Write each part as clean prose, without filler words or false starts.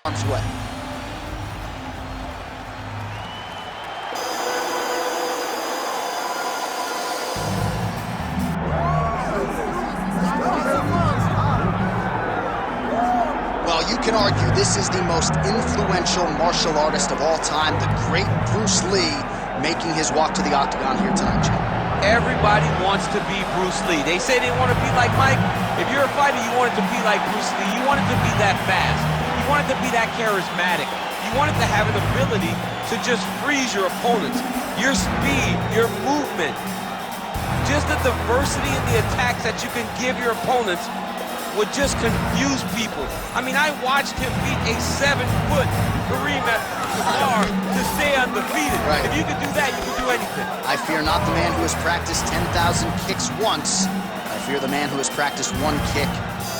harm's way. Well, you can argue this is the most influential martial artist of all time, the great Bruce Lee, making his walk to the octagon here tonight, Jim. Everybody wants to be Bruce Lee. They say they want to be like Mike. If you're a fighter, you want it to be like Bruce Lee. You want it to be that fast. You want it to be that charismatic. You want it to have an ability to just freeze your opponents. Your speed, your movement, just the diversity in the attacks that you can give your opponents would just confuse people. I mean, I watched him beat a 7-foot Kareem Abdul-Jabbar to stay undefeated. Right. If you could do that, you can do anything. I fear not the man who has practiced 10,000 kicks once. I fear the man who has practiced one kick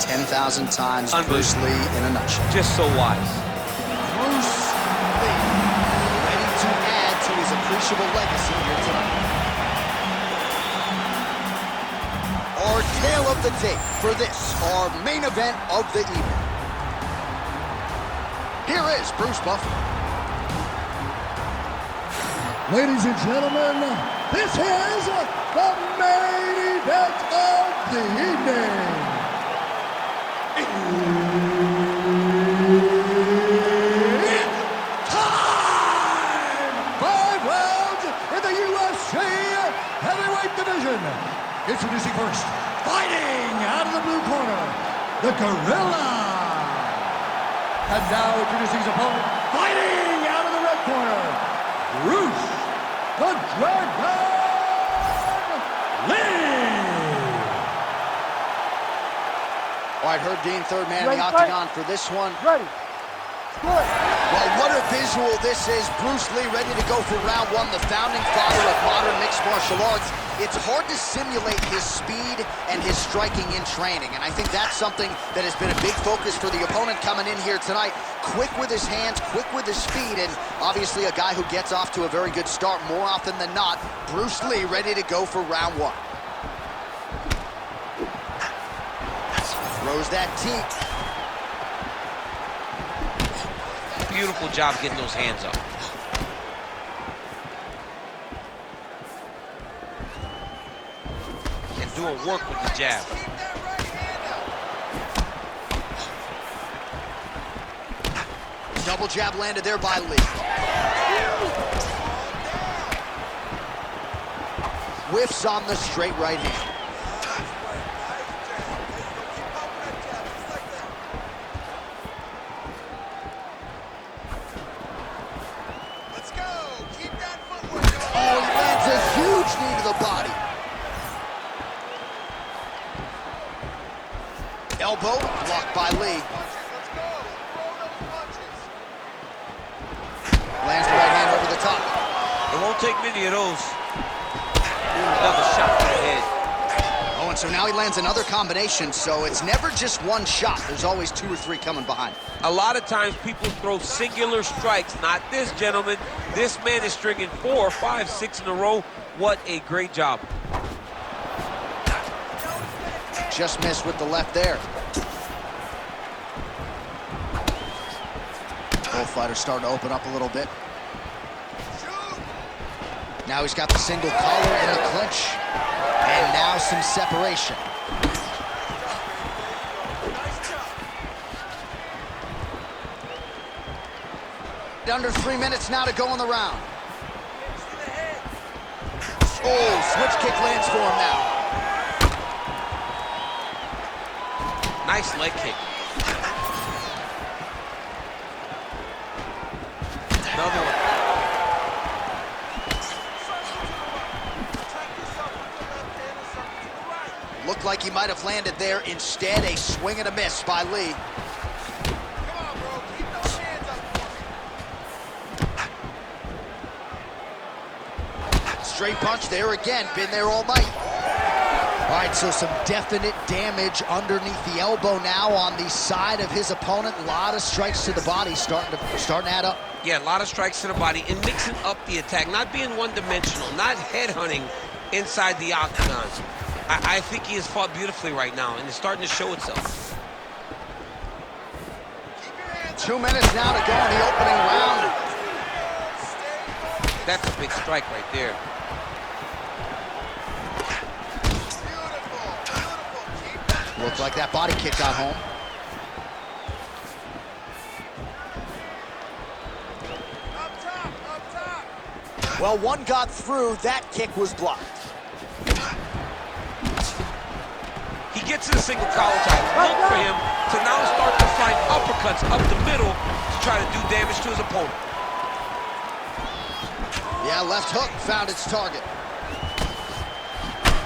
10,000 times. Bruce Lee in a nutshell. Just so wise. Bruce Lee, ready to add to his appreciable legacy here tonight. Our tale of the tape for this, our main event of the evening. Here is Bruce Buffer. Ladies and gentlemen, this is the main event of the evening. It's time! 5 rounds in the UFC heavyweight division. Introducing first, fighting out of the blue corner, the Gorilla. And now introducing his opponent, fighting out of the red corner, Bruce the Dragon Lee. All right, Herb Dean, third man in the octagon for this one. Ready. Good. Well, what a visual this is. Bruce Lee ready to go for round one, the founding father of modern mixed martial arts. It's hard to simulate his speed and his striking in training, and I think that's something that has been a big focus for the opponent coming in here tonight. Quick with his hands, quick with his speed, and obviously a guy who gets off to a very good start more often than not. Bruce Lee ready to go for round one. Throws that teep. Beautiful job getting those hands up. And doing work with the jab. Double jab landed there by Lee. Whiffs on the straight right hand. Elbow blocked by Lee. Lands the right hand over the top. It won't take many of those. Another shot to the head. Oh, and so now he lands another combination, so it's never just one shot. There's always 2 or 3 coming behind. A lot of times people throw singular strikes. Not this gentleman. This man is stringing 4, 5, 6 in a row. What a great job. Just missed with the left there. Both fighters starting to open up a little bit. Now he's got the single collar in a clinch. And now some separation. Under 3 minutes now to go in the round. Oh, switch kick lands for him now. Nice leg kick. Another one. Looked like he might have landed there. Instead, a swing and a miss by Lee. Come on, bro. Keep those hands up. Straight punch there again. Been there all night. All right, so some definite damage underneath the elbow now on the side of his opponent. A lot of strikes to the body starting to add up. Yeah, a lot of strikes to the body and mixing up the attack, not being one-dimensional, not headhunting inside the octagon. I think he has fought beautifully right now, and it's starting to show itself. 2 minutes now to go in the opening round. That's a big strike right there. Looks like that body kick got home. Up top, up top. Well, one got through. That kick was blocked. He gets to the single collar tie. Look for him to now start to find uppercuts up the middle to try to do damage to his opponent. Yeah, left hook found its target.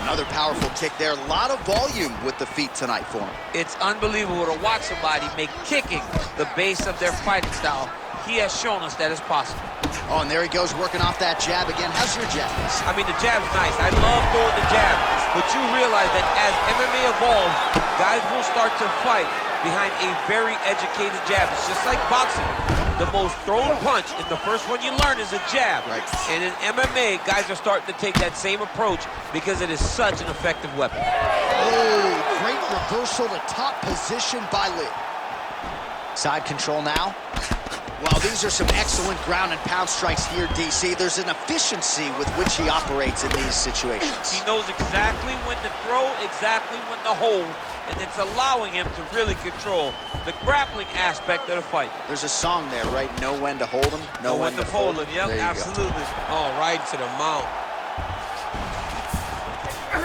Another powerful kick there. A lot of volume with the feet tonight for him. It's unbelievable to watch somebody make kicking the base of their fighting style. He has shown us that it's possible. Oh, and there he goes working off that jab again. How's your jab? I mean, the jab's nice. I love throwing the jab. But you realize that as MMA evolves, guys will start to fight behind a very educated jab. It's just like boxing. The most thrown punch, and the first one you learn is a jab. Right. And in MMA, guys are starting to take that same approach because it is such an effective weapon. Oh, great reversal to top position by Lee. Side control now. Well, these are some excellent ground and pound strikes here, DC. There's an efficiency with which he operates in these situations. He knows exactly when to throw, exactly when to hold, and it's allowing him to really control the grappling aspect of the fight. There's a song there, right? Know when to hold him, Know when to fold him. Yep, There you go. absolutely. Oh, right to the mount.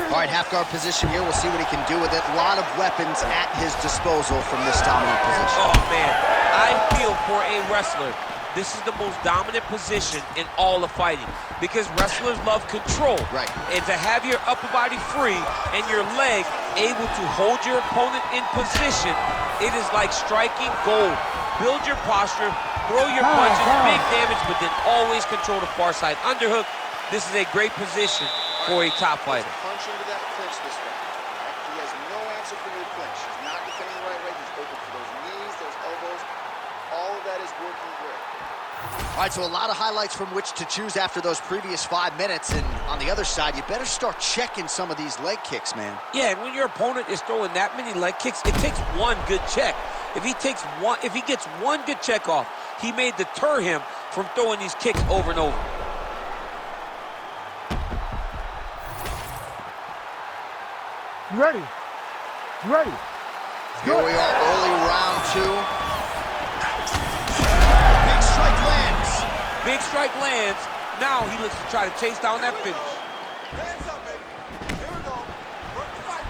All right, half guard position here. We'll see what he can do with it. A lot of weapons at his disposal from this dominant position. Oh, man. I feel for a wrestler, this is the most dominant position in all of fighting because wrestlers love control. Right. And to have your upper body free and your leg able to hold your opponent in position, it is like striking gold. Build your posture, throw your punches, big damage, but then always control the far side underhook. This is a great position for a top fighter. Punch into that clinch this way. He has no answer for your clinch. He's not defending the right way. He's open for those knees, those elbows. All of that is working great. All right, so a lot of highlights from which to choose after those previous 5 minutes. And on the other side, you better start checking some of these leg kicks, man. Yeah, and when your opponent is throwing that many leg kicks, it takes one good check. If he gets one good check off, he may deter him from throwing these kicks over and over. You ready? You ready? Here we are, early round 2. Big strike lands. Big strike lands. Now he looks to try to chase down that finish. Hands up, baby. Here we go. Work the fight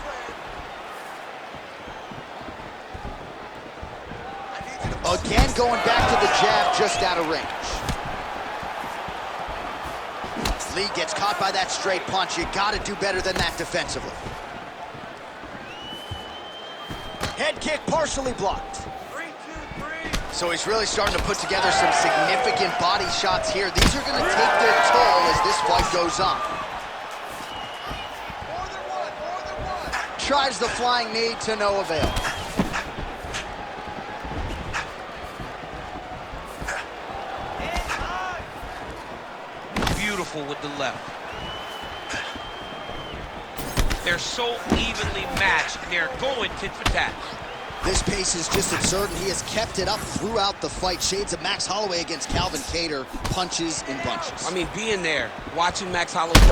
plan. Again, going back to the jab, just out of range. Lee gets caught by that straight punch. You got to do better than that defensively. Head kick partially blocked. 3, 2, 3. So he's really starting to put together some significant body shots here. These are going to take their toll as this fight goes on. More than one. Tries the flying knee to no avail. Beautiful with the left. They're so evenly matched, and they're going tit for tat. This pace is just absurd, and he has kept it up throughout the fight. Shades of Max Holloway against Calvin Kattar, punches in bunches. I mean, being there, watching Max Holloway. You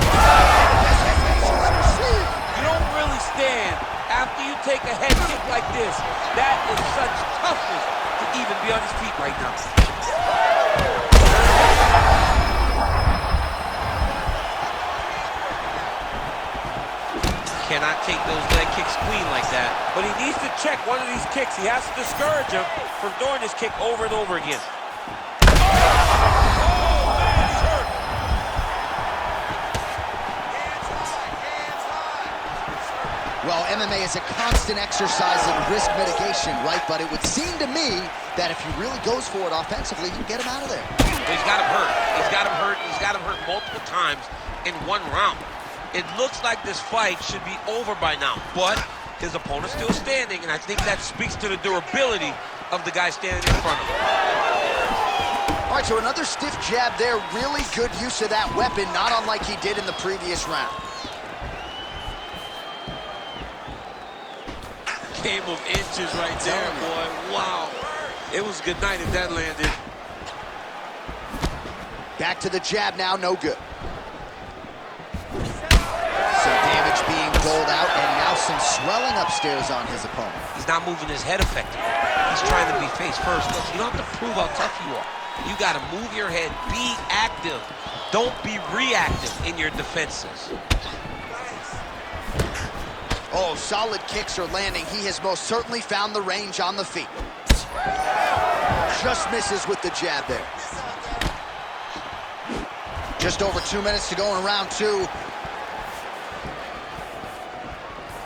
don't really stand after you take a head kick like this. That is such toughness to even be on his feet right now. Cannot take those leg kicks clean like that. But he needs to check one of these kicks. He has to discourage him from throwing this kick over and over again. Oh, man, he's hurt. Hands high. Well, MMA is a constant exercise in risk mitigation, right? But it would seem to me that if he really goes for it offensively, you can get him out of there. He's got him hurt. He's got him hurt. He's got him hurt multiple times in one round. It looks like this fight should be over by now, but his opponent's still standing, and I think that speaks to the durability of the guy standing in front of him. All right, so another stiff jab there. Really good use of that weapon, not unlike he did in the previous round. Game of inches right there, boy. Wow. It was good night if that landed. Back to the jab now, no good. Some damage being doled out, and now some swelling upstairs on his opponent. He's not moving his head effectively. He's trying to be face first. Look, you don't have to prove how tough you are. You got to move your head, be active. Don't be reactive in your defenses. Oh, solid kicks are landing. He has most certainly found the range on the feet. Just misses with the jab there. Just over 2 minutes to go in round 2.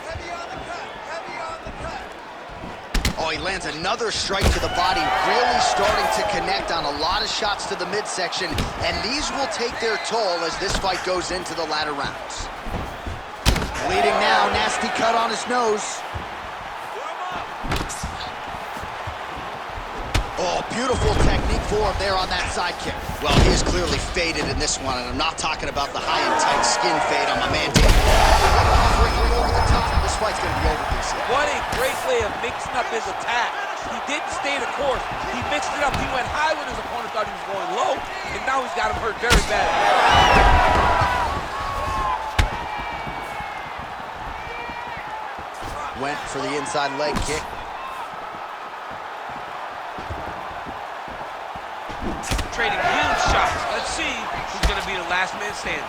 Heavy on the cut, heavy on the cut. Oh, he lands another strike to the body, really starting to connect on a lot of shots to the midsection, and these will take their toll as this fight goes into the latter rounds. Bleeding now, nasty cut on his nose. Oh, beautiful technique for him there on that side kick. Well, he is clearly faded in this one, and I'm not talking about the high and tight skin fade on my man. Over the top. This fight's gonna be over, DC. What a great way of mixing up his attack. He didn't stay the course. He mixed it up. He went high when his opponent thought he was going low, and now he's got him hurt very bad. Went for the inside leg kick. Trading huge shots. Let's see who's going to be the last man standing.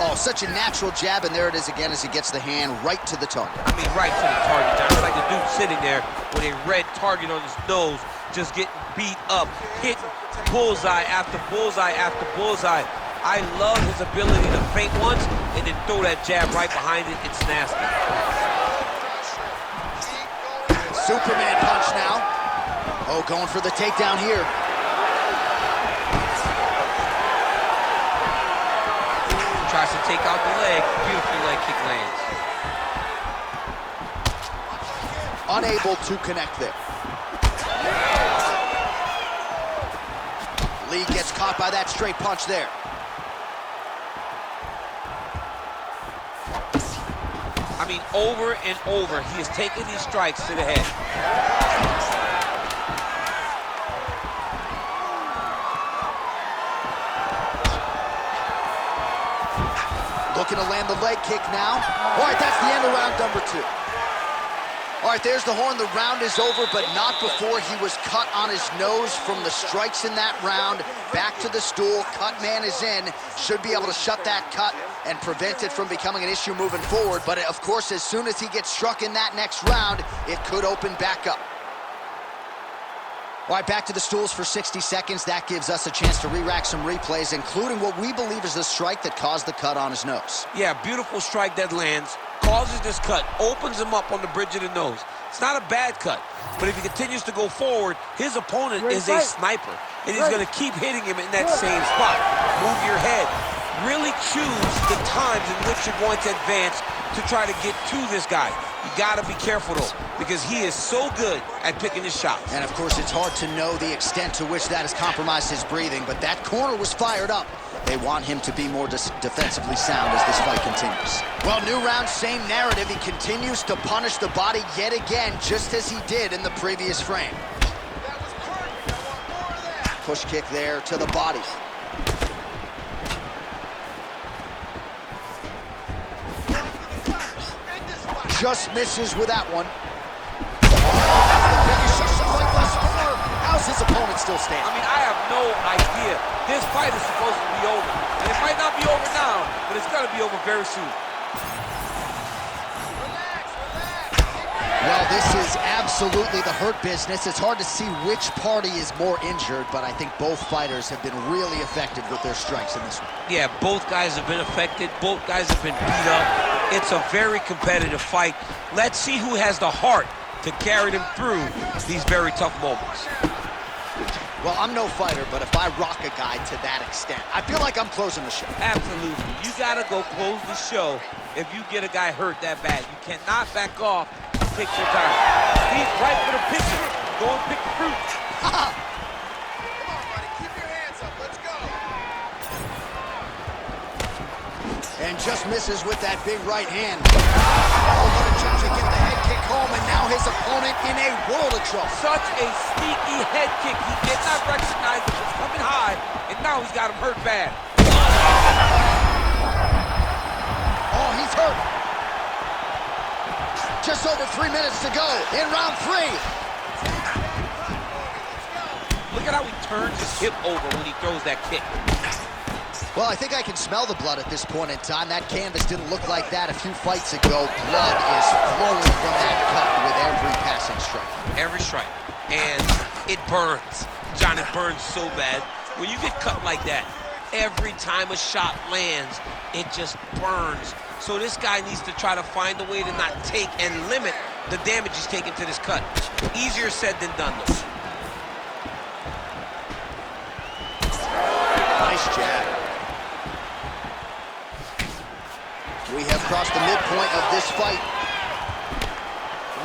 Oh, such a natural jab, and there it is again as he gets the hand right to the target. I mean, right to the target. Now, it's like the dude sitting there with a red target on his nose, just getting beat up, hitting bullseye after bullseye after bullseye. I love his ability to feint once and then throw that jab right behind it. It's nasty. Superman punch now. Oh, going for the takedown here. Tries to take out the leg. Beautiful leg kick lands. Unable to connect there. Lee gets caught by that straight punch there. I mean, over and over, he has taken these strikes to the head. Looking to land the leg kick now. All right, that's the end of round number 2. All right, there's the horn. The round is over, but not before he was cut on his nose from the strikes in that round. Back to the stool. Cut man is in. Should be able to shut that cut and prevent it from becoming an issue moving forward. But, of course, as soon as he gets struck in that next round, it could open back up. All right, back to the stools for 60 seconds. That gives us a chance to re-rack some replays, including what we believe is the strike that caused the cut on his nose. Yeah, beautiful strike that lands, causes this cut, opens him up on the bridge of the nose. It's not a bad cut, but if he continues to go forward, his opponent is a sniper, and he's going to keep hitting him in that same spot. Move your head. Really choose the times in which you're going to advance to try to get to this guy. You gotta be careful though, because he is so good at picking his shots. And of course, it's hard to know the extent to which that has compromised his breathing, but that corner was fired up. They want him to be more defensively sound as this fight continues. Well, new round, same narrative. He continues to punish the body yet again, just as he did in the previous frame. Push kick there to the body. Just misses with that one. How's his opponent still standing? I mean, I have no idea. This fight is supposed to be over. And it might not be over now, but it's gonna be over very soon. Well, this is absolutely the hurt business. It's hard to see which party is more injured, but I think both fighters have been really affected with their strikes in this one. Yeah, both guys have been affected. Both guys have been beat up. It's a very competitive fight. Let's see who has the heart to carry them through these very tough moments. Well, I'm no fighter, but if I rock a guy to that extent, I feel like I'm closing the show. Absolutely. You gotta go close the show if you get a guy hurt that bad. You cannot back off and take your time. He's right for the pitcher. Go and pick the fruit. Come on, buddy. Keep your hands up. Let's go. And just misses with that big right hand. Oh, what a jump to get the head kick home, and now his opponent in a world of trouble. Such a sneaky head kick. He did not recognize it was coming high, and now he's got him hurt bad. Oh, he's hurt. Just over 3 minutes to go in round 3. Look at how he turns his hip over when he throws that kick. Well, I think I can smell the blood at this point in time. That canvas didn't look like that a few fights ago. Blood is flowing from that cut with every passing strike. Every strike. And it burns. John, it burns so bad. When you get cut like that, every time a shot lands, it just burns. So this guy needs to try to find a way to not take and limit the damage he's taking to this cut. Easier said than done, though. Nice jab. We have crossed the midpoint of this fight.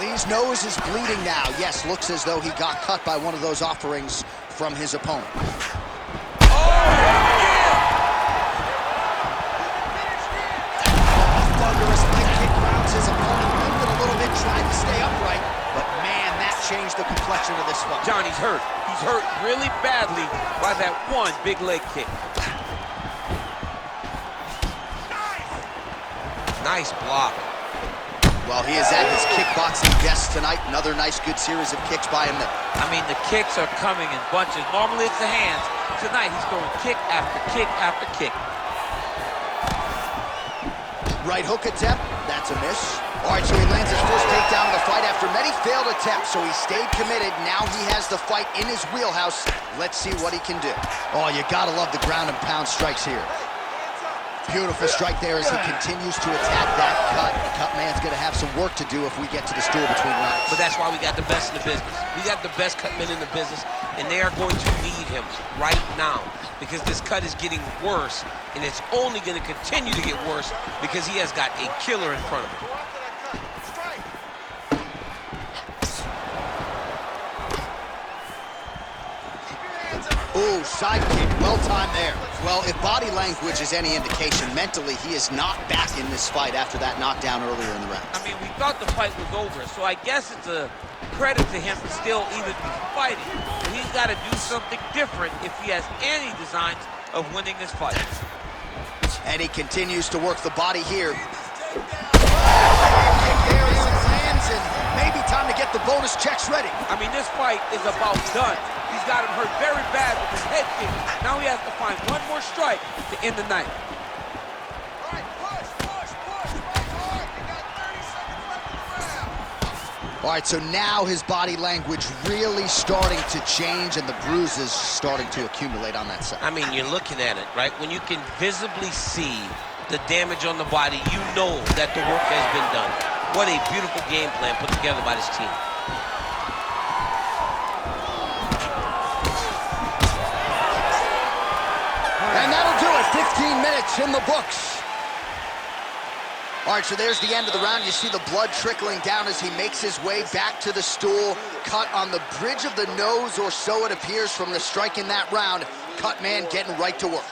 Lee's nose is bleeding now. Yes, looks as though he got cut by one of those offerings from his opponent. Oh, yeah! Thunderous leg kick rounds his opponent. Limped a little bit, tried to stay upright. But man, that changed the complexion of this fight. John, he's hurt. He's hurt really badly by that one big leg kick. Nice block. Well, he is at his kickboxing best tonight. Another nice, good series of kicks by him. I mean, the kicks are coming in bunches. Normally it's the hands. Tonight he's throwing kick after kick after kick. Right hook attempt. That's a miss. All right, so he lands his first takedown of the fight after many failed attempts. So he stayed committed. Now he has the fight in his wheelhouse. Let's see what he can do. Oh, you gotta love the ground and pound strikes here. Beautiful strike there as he continues to attack that cut. The cut man's going to have some work to do if we get to the stool between rounds. But that's why we got the best in the business. We got the best cut men in the business, and they are going to need him right now because this cut is getting worse, and it's only going to continue to get worse because he has got a killer in front of him. Ooh, side kick, well timed there. Well, if body language is any indication, mentally he is not back in this fight after that knockdown earlier in the round. I mean, we thought the fight was over, so I guess it's a credit to him to still even be fighting. But he's got to do something different if he has any designs of winning this fight. And he continues to work the body here. Kick there as it lands, and maybe time to get the bonus checks ready. I mean, this fight is about done. He's got him hurt very bad with his head kick. Now he has to find one more strike to end the night. All right, push, right hard. You got 30 seconds left in the round. All right, so now his body language really starting to change and the bruises starting to accumulate on that side. I mean, you're looking at it, right? When you can visibly see the damage on the body, you know that the work has been done. What a beautiful game plan put together by this team. And that'll do it, 15 minutes in the books. All right, so there's the end of the round. You see the blood trickling down as he makes his way back to the stool. Cut on the bridge of the nose, or so it appears from the strike in that round. Cut man getting right to work.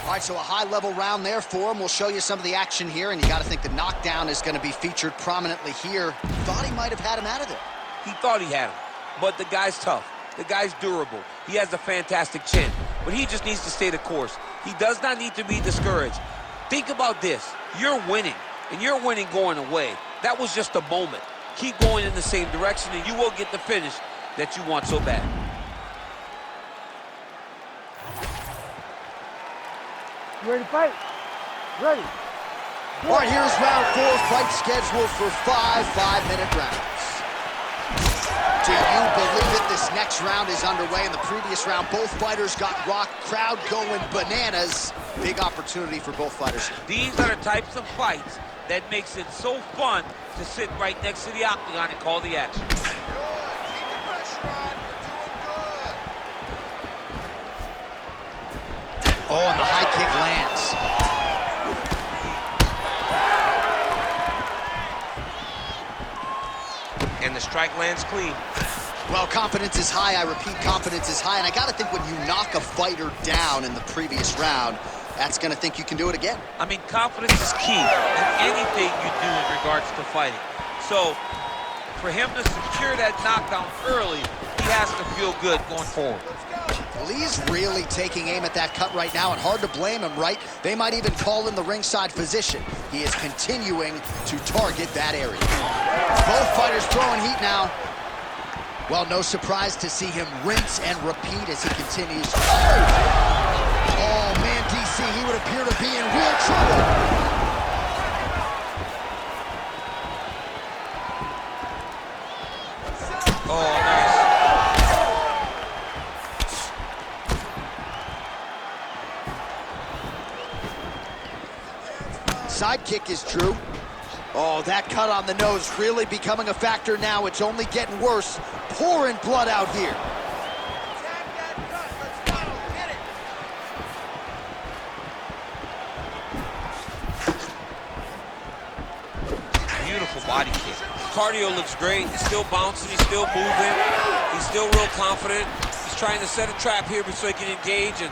All right, so a high-level round there for him. We'll show you some of the action here, and you got to think the knockdown is going to be featured prominently here. Thought he might have had him out of there. He thought he had him, but the guy's tough. The guy's durable. He has a fantastic chin, but he just needs to stay the course. He does not need to be discouraged. Think about this. You're winning, and you're winning going away. That was just a moment. Keep going in the same direction, and you will get the finish that you want so bad. You ready to fight? Ready. All right, here's round 4, fight scheduled for 5 5-minute rounds. Do you believe it? This next round is underway. In the previous round, both fighters got rocked. Crowd going bananas. Big opportunity for both fighters. These are the types of fights that makes it so fun to sit right next to the octagon and call the action. Good. Keep the pressure on. You're doing good. Oh, and the high kick lands. And the strike lands clean. Well, confidence is high. I repeat, confidence is high. And I got to think when you knock a fighter down in the previous round, That's going to think you can do it again. I mean, confidence is key in anything you do in regards to fighting. So, for him to secure that knockdown early, he has to feel good going forward. Lee's really taking aim at that cut right now, and hard to blame him, right? They might even call in the ringside physician. He is continuing to target that area. Both fighters throwing heat now. Well, no surprise to see him rinse and repeat as he continues. Oh man, DC, he would appear to be in real trouble. Oh, nice. Sidekick is true. Oh, that cut on the nose really becoming a factor now. It's only getting worse. Pouring blood out here. Beautiful body kick. Cardio looks great. He's still bouncing. He's still moving. He's still real confident. He's trying to set a trap here so he can engage and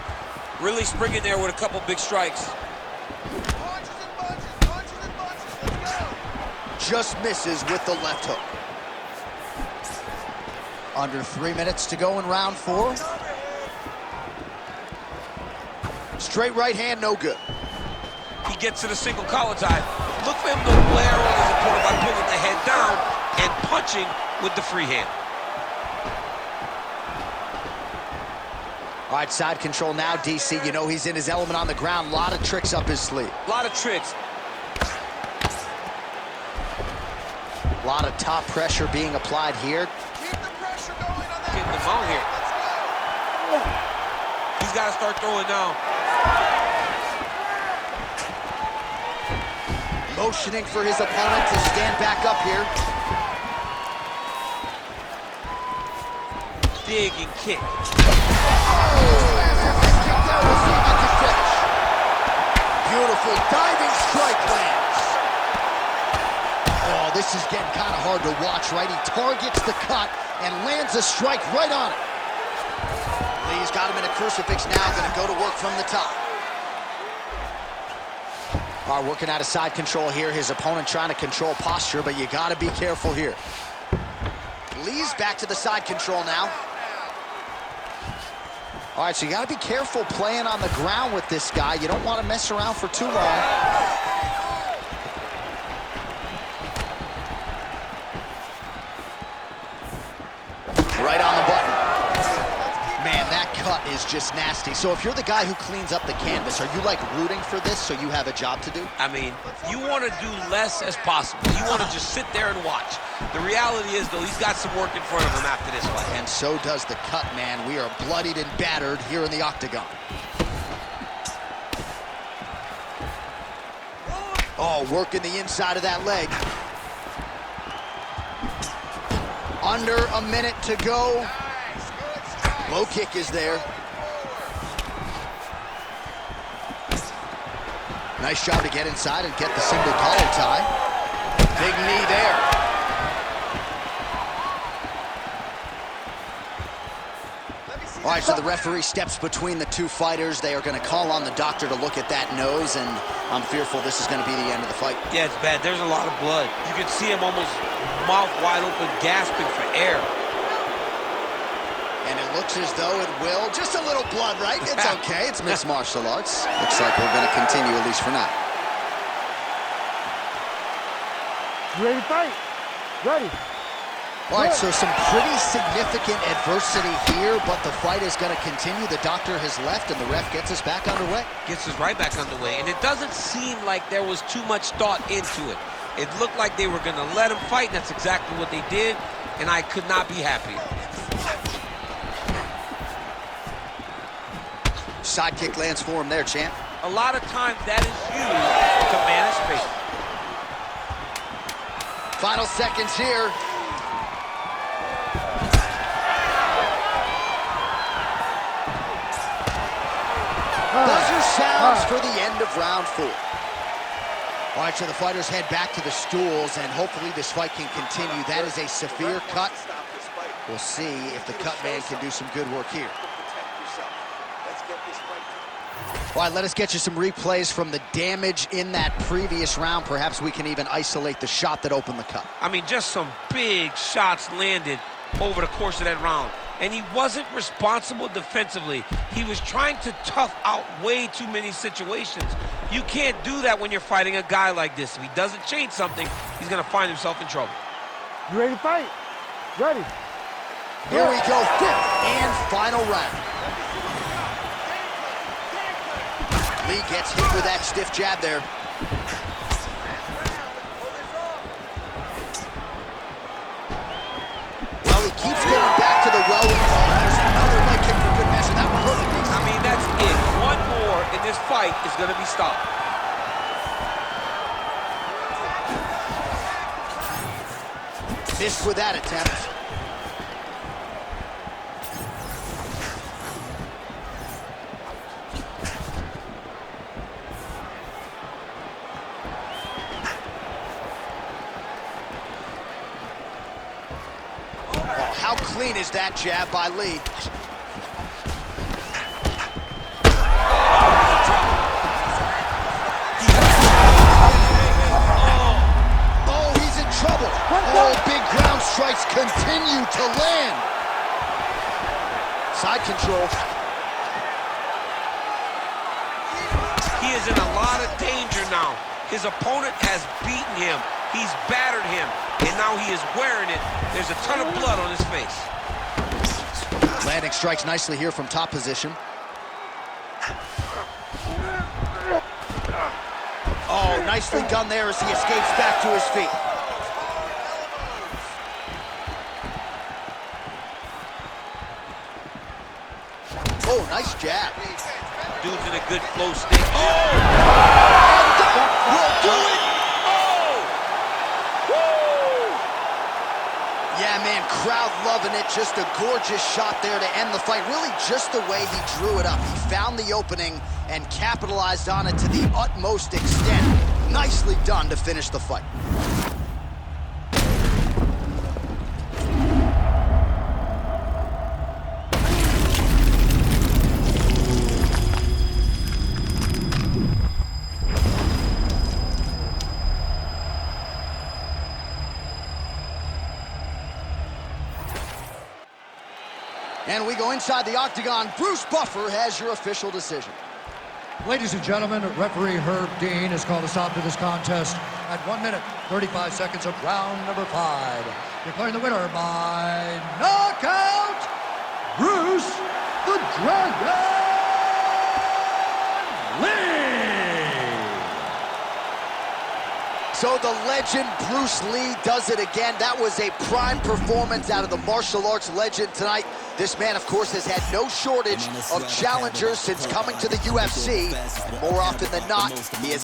really spring in there with a couple big strikes. Just misses with the left hook. Under 3 minutes to go in round 4. Straight right hand, no good. He gets to the single collar tie. Look for him to glare on his opponent by pulling the head down and punching with the free hand. All right, side control now, DC. You know he's in his element on the ground. A lot of tricks up his sleeve. A lot of tricks. A lot of top pressure being applied here. Keep the pressure going on that. Getting the mount here. He's got to start throwing now. Motioning for his opponent to stand back up here. Dig and kick. Beautiful diving strike lands. Oh, this is getting kind of hard to watch, right? He targets the cut and lands a strike right on it. Lee's got him in a crucifix now, going to go to work from the top. All right, working out of side control here. His opponent trying to control posture, but you got to be careful here. Lee's back to the side control now. All right, so you got to be careful playing on the ground with this guy. You don't want to mess around for too long. Right on the button. Man, that cut is just nasty. So if you're the guy who cleans up the canvas, are you like rooting for this so you have a job to do? I mean, you want to do less as possible. You want to just sit there and watch. The reality is, though, he's got some work in front of him after this fight. And so does the cut, man. We are bloodied and battered here in the octagon. Oh, working the inside of that leg. Under a minute to go. Low kick is there. Nice job to get inside and get the single collar tie. Big knee there. All right, so the referee steps between the two fighters. They are going to call on the doctor to look at that nose, and I'm fearful this is going to be the end of the fight. Yeah, it's bad. There's a lot of blood. You can see him almost mouth wide open, gasping for air. And it looks as though it will. Just a little blood, right? It's okay. It's mixed martial arts. Looks like we're going to continue, at least for now. You ready to fight? Ready. All right, so some pretty significant adversity here, but the fight is going to continue. The doctor has left, and the ref gets us back underway. Gets us right back underway. And it doesn't seem like there was too much thought into it. It looked like they were going to let him fight, and that's exactly what they did, and I could not be happier. Side kick lands for him there, champ. A lot of times that is used to manage space. Final seconds here. Buzzer sounds for the end of round 4. All right, so the fighters head back to the stools, and hopefully this fight can continue. That is a severe cut. We'll see if the cut man can do some good work here. Protect yourself. Let's get this fight. All right, let us get you some replays from the damage in that previous round. Perhaps we can even isolate the shot that opened the cut. I mean, just some big shots landed over the course of that round. And he wasn't responsible defensively. He was trying to tough out way too many situations. You can't do that when you're fighting a guy like this. If he doesn't change something, he's going to find himself in trouble. You ready to fight? Ready. Here we go, fifth and final round. Lee gets hit with that stiff jab there. Well, he keeps going back to the well. There's another leg kick for good measure. That one hurt him. I mean, that's it. One more, and this fight is going to be stopped. Missed with that attempt. How clean is that jab by Lee? Oh, he's in trouble. Oh, big ground strikes continue to land. Side control. He is in a lot of danger now. His opponent has beaten him. He's battered him, and now he is wearing it. There's a ton of blood on his face. Landing strikes nicely here from top position. Oh, nicely done there as he escapes back to his feet. Oh, nice jab. Dude's in a good flow state. Oh! Will do it! Yeah, man, crowd loving it. Just a gorgeous shot there to end the fight. Really just the way he drew it up. He found the opening and capitalized on it to the utmost extent. Nicely done to finish the fight. And we go inside the octagon. Bruce Buffer has your official decision. Ladies and gentlemen, referee Herb Dean has called a stop to this contest at 1 minute, 35 seconds of round number 5. Declaring the winner by knockout, Bruce the Dragon Lee! So the legend Bruce Lee does it again. That was a prime performance out of the martial arts legend tonight. This man, of course, has had no shortage of challengers since coming to the UFC. More often than not, he has